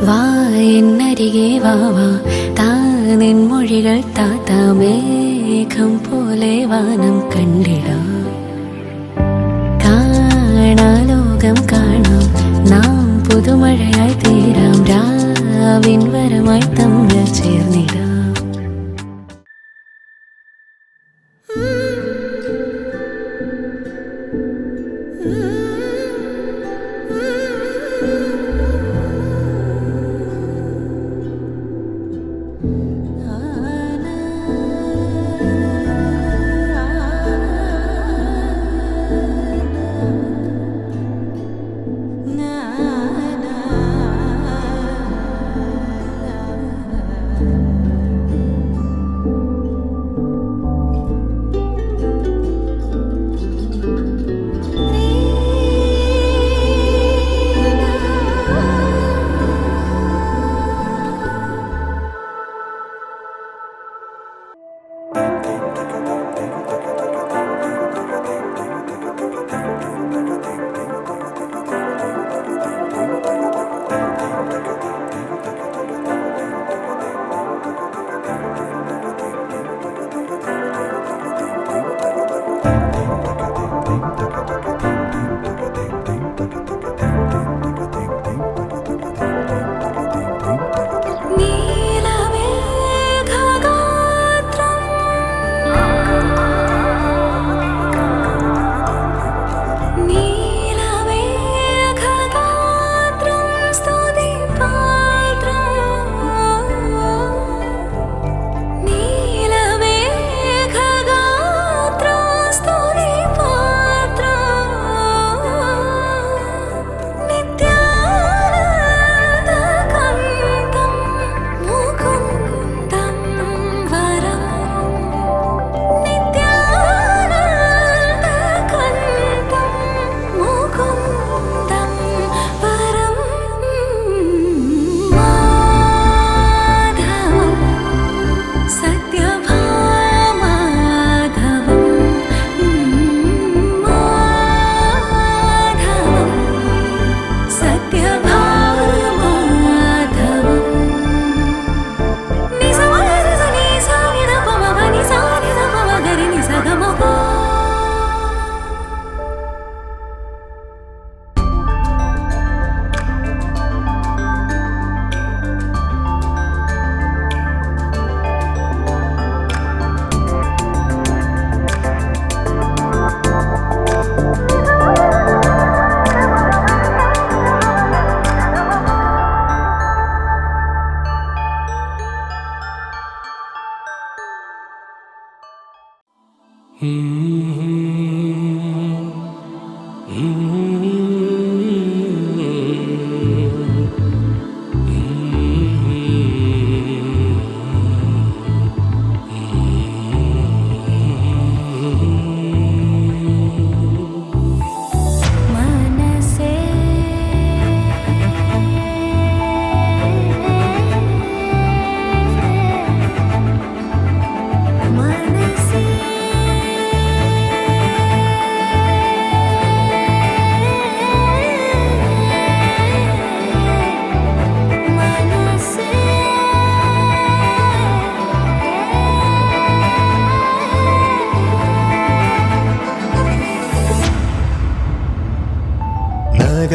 വാ എന്നരികെ വാ വാ താനിൻ മൊഴികൾ താത്താ മേഘം പോലെ വാനം കണ്ടിടാം കാണാലോകം കാണാം നാം പുതുമഴയായി തീരാം രാവിൻ വരമായി തമ്മിൽ ചേർന്നിടാം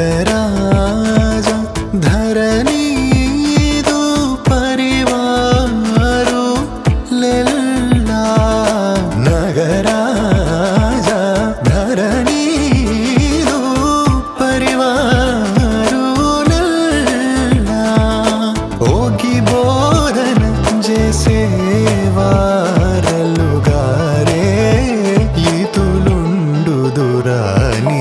नगराज धरणीदु परिवारु लेल्ला नगराज धरणीदु परिवारु लेल्ला ओगी बोरन जैसे वारलुगारे इतुलुंडु दुरानी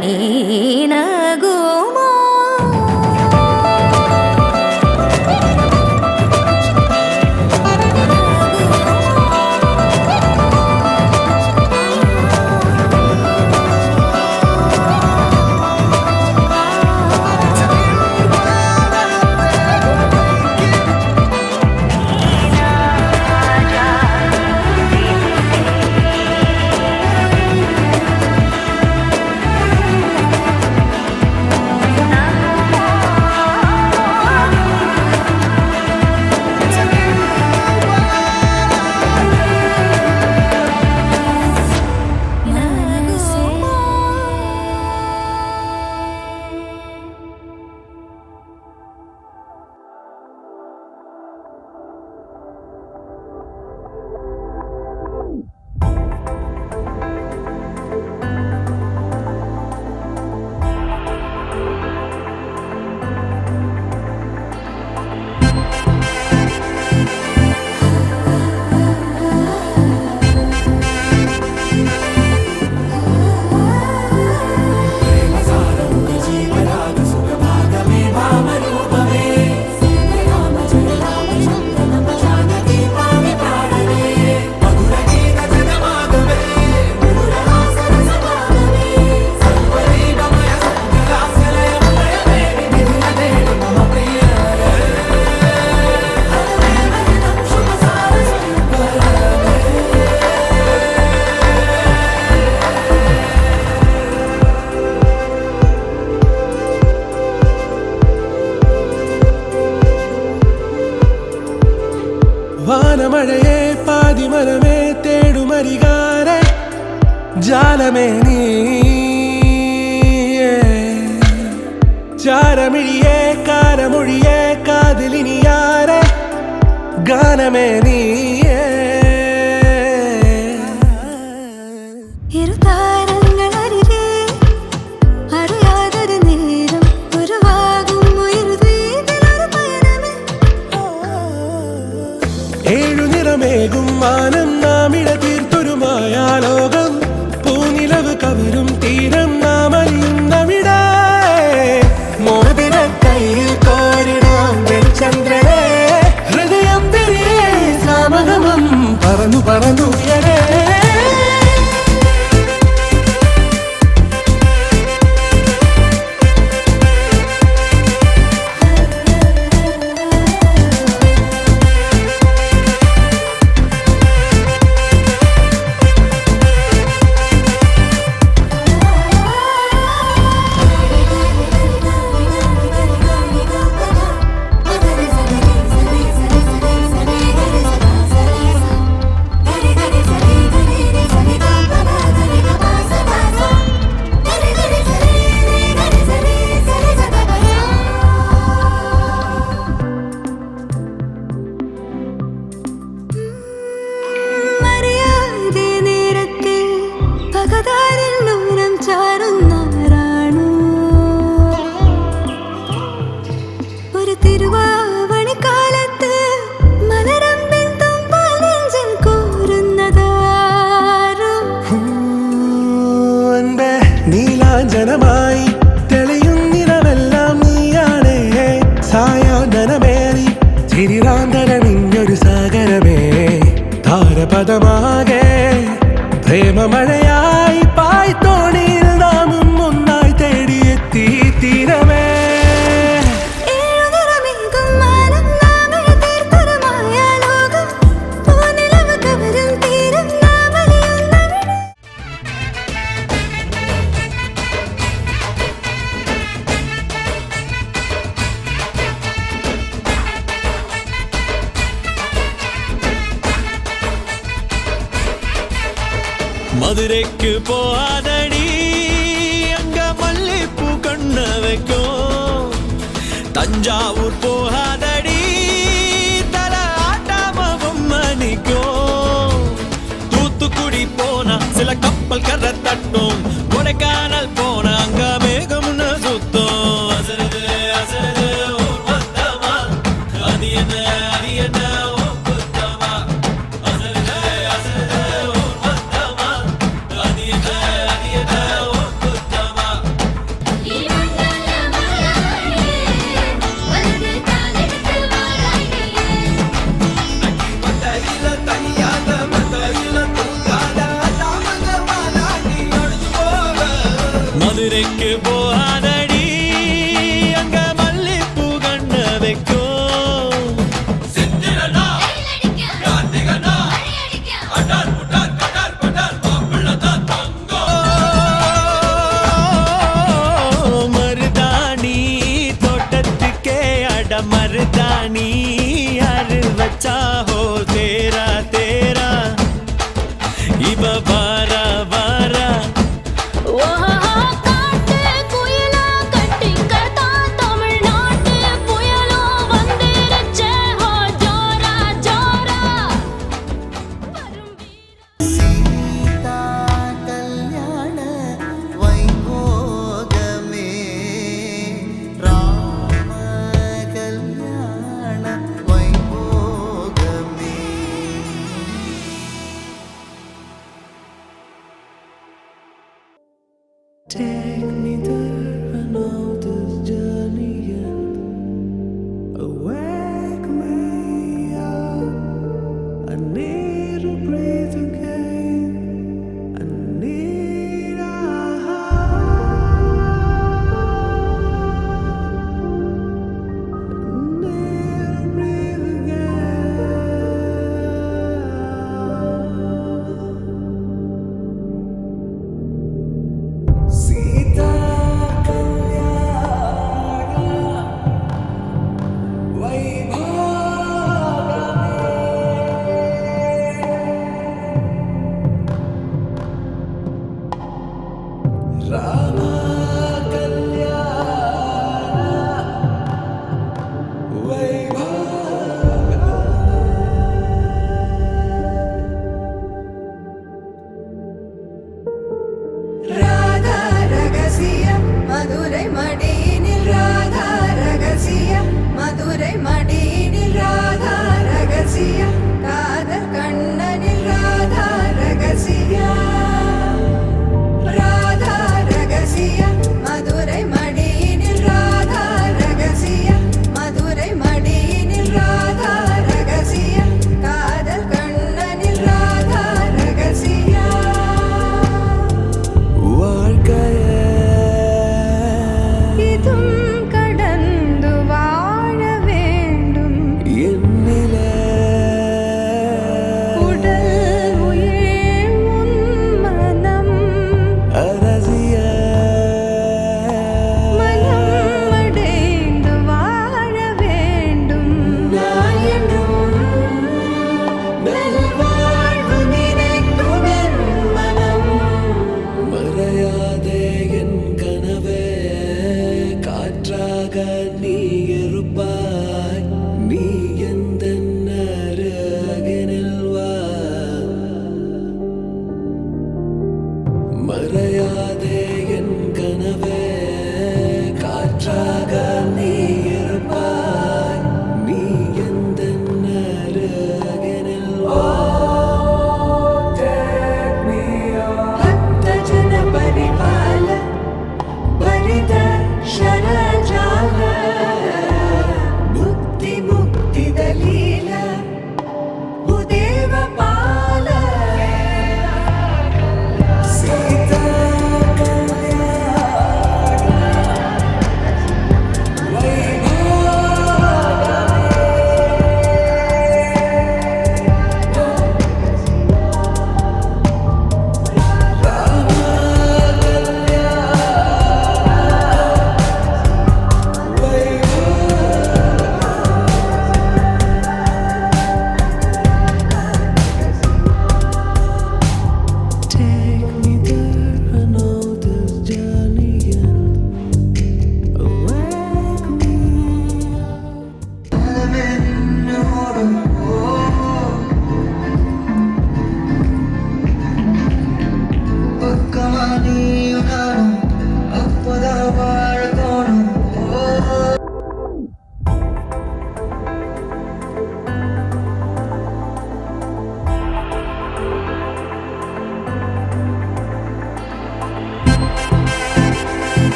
നീനകുമോ വാനമഴയെ പാതിമരമേ തേടുമരികാരെ ജാലമേ നീ ചാരമിഴിയെ കാരമൊഴിയെ കാതിലിനിയാരെ ഗാനമേ നീ ഏഴുനിറമേകും മാനം നാമിട തീർത്തൊരുമായ ലോകം പൂനിലവ് കവരും തീരം നാമലിയുന്നവിട മോതിര കയ്യിൽ കോരിടാം വെളിച്ചന്ദ്രനെ ഹൃദയം തിരികെ സാമഗമം പറന്നു പറന്നുയരേ നീലാഞ്ജനമായി തെളിയുന്നിടമെല്ലാം നീയാണേ സായാഹ്നമേറി ചിരിറാന്തരണിഞ്ഞൊരു സാഗരമേ താരപദമാകെ പ്രേമമഴയായി പായ്ത്തോണിയിൽ നാമും ഒന്നായി തേടിയെത്തി തീരമേ மதுரைக்கு போகாதடி அங்க மல்லிப்பூ கண்ண வைக்கும் தஞ்சாவூர் போகாதடி தல ஆட்டாம பொம்மணிக்கும் தூத்துக்குடி போனா சில கப்பல் கரை தட்டும் கொடைக்கானல் போனா அங்க மேகம்னு சுத்தம் அசருது அசருது ஊர் மொத்தமா அது என்ன மதுரைக்கு போகாதடி அங்க மல்லிப்பூ கண்ண வைக்கும் மருதாணி தோட்டத்துக்கே அட மருதாணி யாரு வச்சா ஹோ தேரா தேரா இவ வாரா வாரா காட்டு குயிலா கட்டிக்கட்டா தமிழ்நாட்டு புயலோ வந்துருச்சே ஹோ ஜோரா ஜோரா சீதா கல்யாண வைபோகமே ராம கல்யாண வைபோகமே Take me there, I know this journey ends. Wake me up. I need to breathe again. I need a Sita Kalyana Vaibhavame Rama Kalyana Radha ரகசிய மதுரை மடியினில் ராதா ரகசிய மதுரை மடியினில் ராதா ரகசிய காதல் கண்ணனில் ராதா ரகசிய ராதா ரகசிய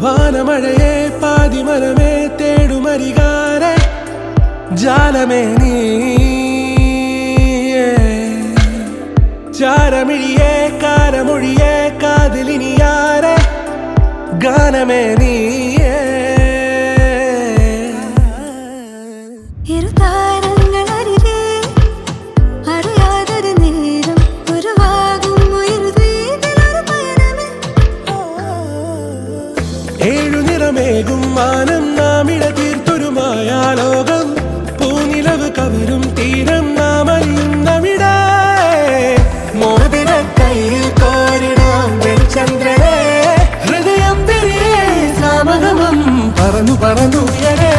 വാനമഴയെ പാതിമരമേ തേടുമരികാരെ ജാലമേ നീ ചാരമിഴിയെ കാരമൊഴിയെ കാതിലിനിയാരെ ഗാനമേ നീ ഏഴുനിറമേകും മാനം നാമിട തീർത്തൊരുമായ ലോകം പൂനിലവ് കവരും തീരം നാമലിയുന്നവിടെ മോതിര കയ്യിൽ കോരിടാം ചന്ദ്രനെ ഹൃദയം തിരികെ സാമഗമം പറന്നു പറന്നുയരേ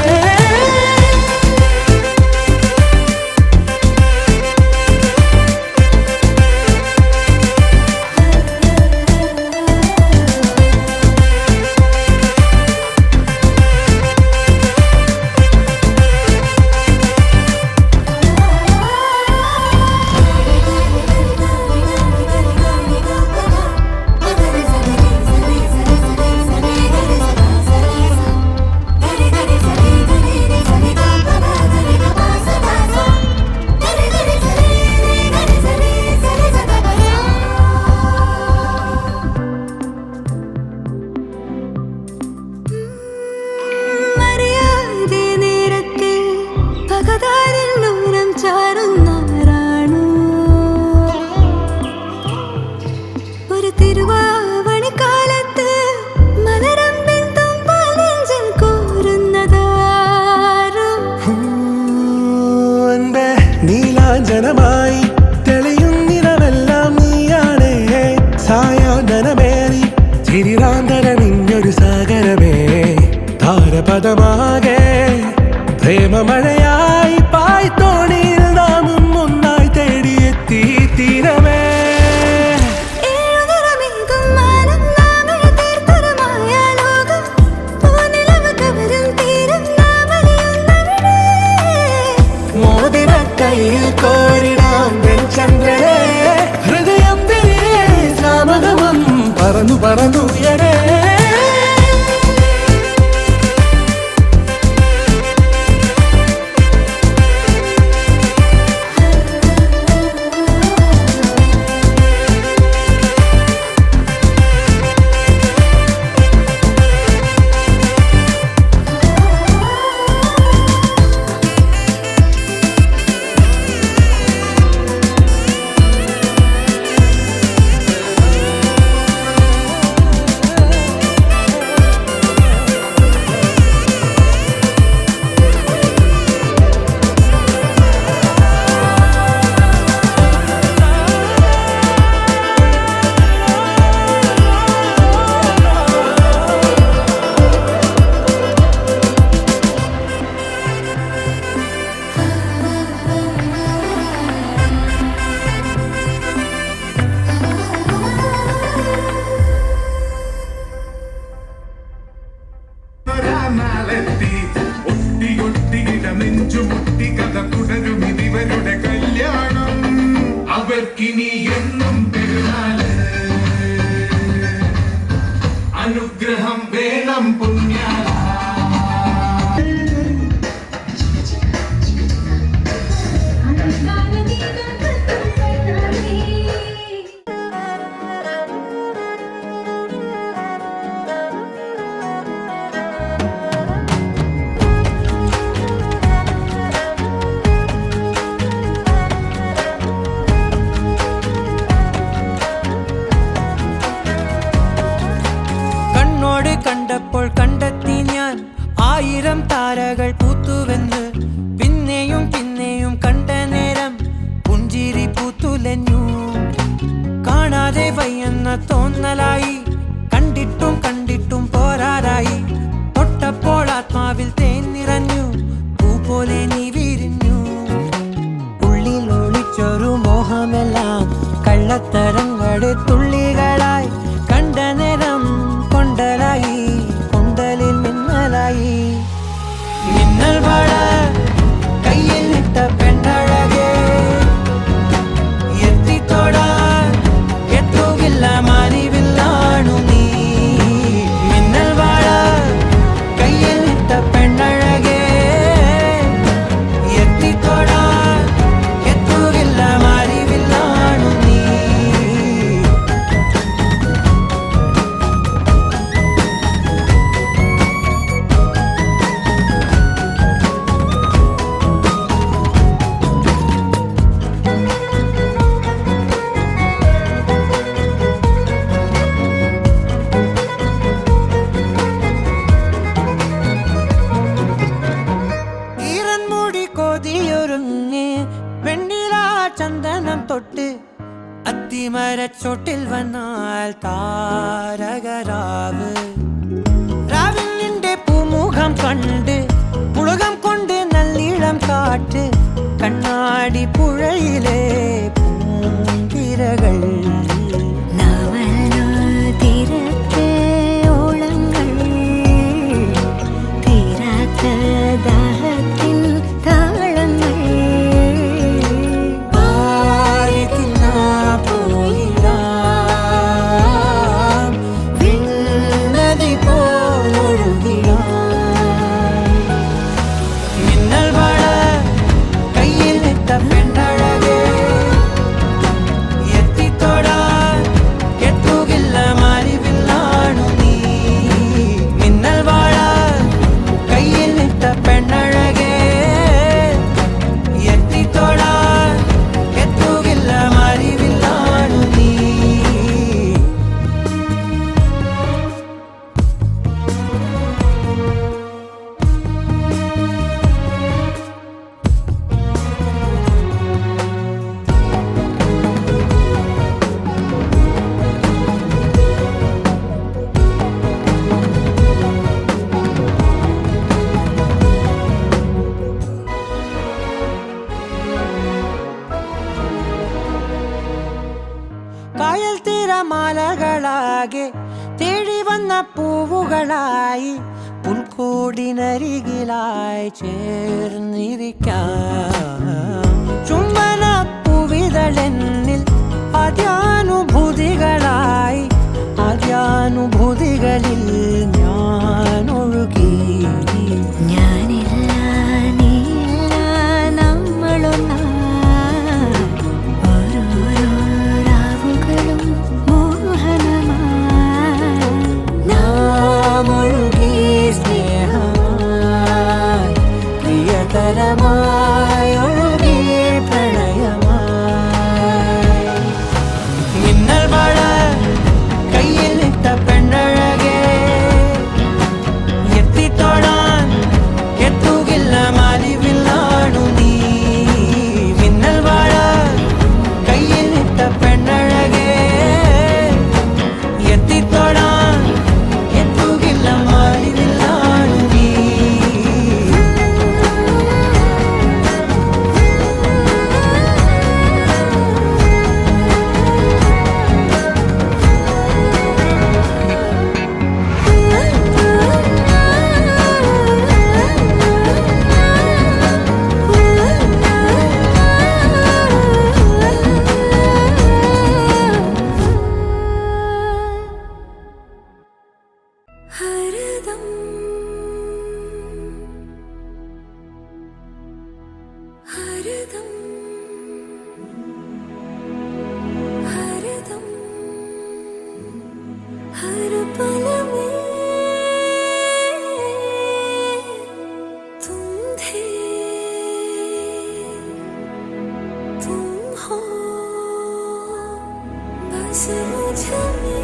നീലാഞ്ജനമായി തെളിയുന്നിരമെല്ലാം നീയാണേ സായാഹ്നമേറി ചിരിരാന്തരമിഞ്ഞൊരു സാഗരമേ താരപദമാകെ പ്രേമമഴയായി പായ്ത്തോണിയിൽ നാമും ഒന്നായി തേടിയെത്തി തീരമേ കയ്യിൽ കോരിടാം ചന്ദ്രനെ ഹൃദയം തിരികെ സാമഗമം പറന്നു പറന്നുയരേ അവർക്കിനി എന്നും പെരുന്നാള് അനുഗ്രഹം വേണം പുണ്യാള കണ്ടപ്പോൾ കണ്ടെത്തി ഞാൻ 1000 താരകൾ പൂത്തുവെന്ന് പിന്നെയും പിന്നെയും കണ്ട നേരം പുഞ്ചിരി പൂത്തുലഞ്ഞു കാണാതെ വയ്യെന്ന തോന്നലായി കണ്ടിട്ടും കണ്ടിട്ടും പോരാറായി തൊട്ടപ്പോൾ ആത്മാവിൽ തേൻ നിറഞ്ഞു പൂ പോലെ നീ വിരിഞ്ഞു ഉള്ളിൽ ഒളിച്ചൊരു മോഹമെല്ലാം കള്ളത്തരങ്ങളുടെ തുള്ളികളായി കണ്ട നേരം കൊണ്ടലായി കൊണ്ടലിൽ മിന്നലായി മിന്നൽ വള മലച്ചോട്ടിൽ വന്നാൽ താരകരാവ് രാവിൽ നിന്റെ പൂമുഖം കണ്ട് പുളകം കൊണ്ട് നല്ലീളം കാറ്റ് കണ്ണാടി പുഴയിലെ പൂന്തിരകൾ നവലോ തീരത്തെ ഓളങ്ങൾ തീരാത്ത ദാഹത്തിൻ താളങ്ങൾ പാരിത്തിനാ പോയിടാം വിണ്ണതി പോലൊഴുകിടാം മിന്നൽ വള കയ്യിൽ ഇട്ട പെണ്ണഴകേ എത്തിത്തൊടാൻ എത്തുകില്ല മാറിവില്ലാണു നീ മിന്നൽ വള കയ്യിൽ ഇട്ട പെണ്ണഴകേ എത്തിത്തൊടാൻ എത്തുകില്ല മാറിവില്ലാണു നീ കായൽ തിരമാലകളാകെ തേടി വന്ന പൂവുകളായി പുൽക്കൂടിനരികിലായി ചേർന്നിരിക്കാം ചുംബന പൂവിതളെന്നിൽ ആദ്യാനുഭൂതികളായി ആദ്യാനുഭൂതികളിൽ ഞാൻ ഒഴുകി ഞാനില്ല നീയില്ല നമ്മളൊന്നായി ഓരോരോ രാവുകളും മോഹനമായി നാം ഒഴുകി സ്നേഹമായി പ്രിയതരമായി ഒഴുകി പ്രണയമായി മിന്നൽ മഴ കയ്യിൽ ഇട്ട പെണ്ണഴകേ എത്തിത്തൊടാൻ എത്തുകില്ല മാലിവില്ലാണു നീ മിന്നൽ മഴ കയ്യിൽ ഇട്ട പെണ്ണഴകേ എത്തിത്തൊടാൻ എത്തുകില്ല മാലിവില്ലാണു നീ ഹരദം ഹരദം ഹരദം हर पल में तुम थे तुम हो बस मुझ में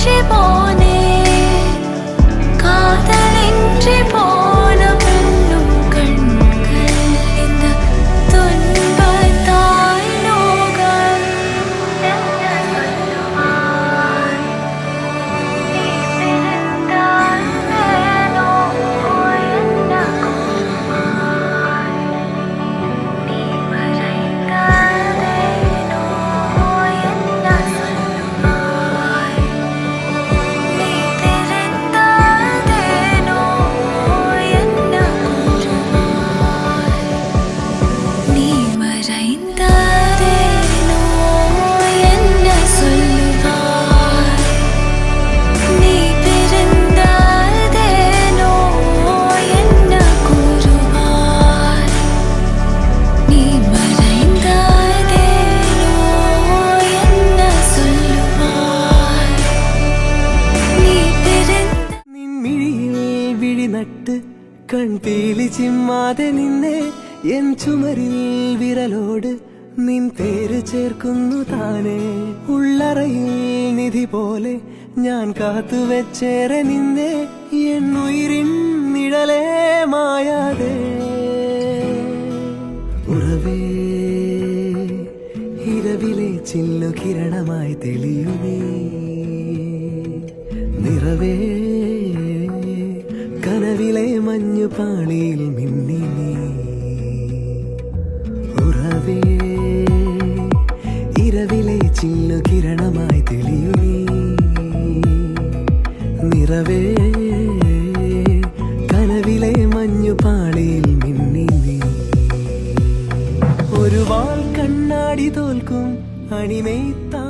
காதலின்றி போனே காதலின்றி போன பொன்னும் கண்கள் இந்த துன்பத்தாய் நோக என்ன சொல்லுவாய் நீ பிரிந்தால் வேணோ என்ன கூறுவாய் நீ மறைந்தாலேனோ என்ன சொல்லுவாய் நீ பிரிந்தாலேனோ என்ன கூறுவாய் நீ மறைந்தாலேனோ என்ன சொல்லுவாய் நீ பிரிந்தாலேனோ என்ன கூறுவாய் நீ மறைந்தாலேனோ என்ன சொல்லுவாய் நீ பிரிந்த നിൻമിഴിയിൽ വിഴി നട്ട് കൺപീലി ചിമ്മാതെ നിന്നെ എൻ ചുമരിൽ വിരലോട് നിൻ പേര് ചേർക്കുന്നു താനേ ഉള്ളറയിൽ നിധി പോലെ ഞാൻ കാത്തുവെച്ചേറെ നിന്നെ എൻ ഉയിരിൻ നിഴലേ മായാതെ ഉറവേ ഇരവിലെ ചില്ലു കിരണമായി തെളിയുമേ നിറവേ കനവിലെ മഞ്ഞു പാളിയിൽ മിന്നി നീ ഉറവേ ഇരവിലെ ചില്ലു കിരണമായി തെളിയുമേ നിറവേ കനവിലെ മഞ്ഞു പാളിയിൽ മിന്നി നീ ഒരു വാൾ കണ്ണാടി തോൽക്കും അണിമേത്താ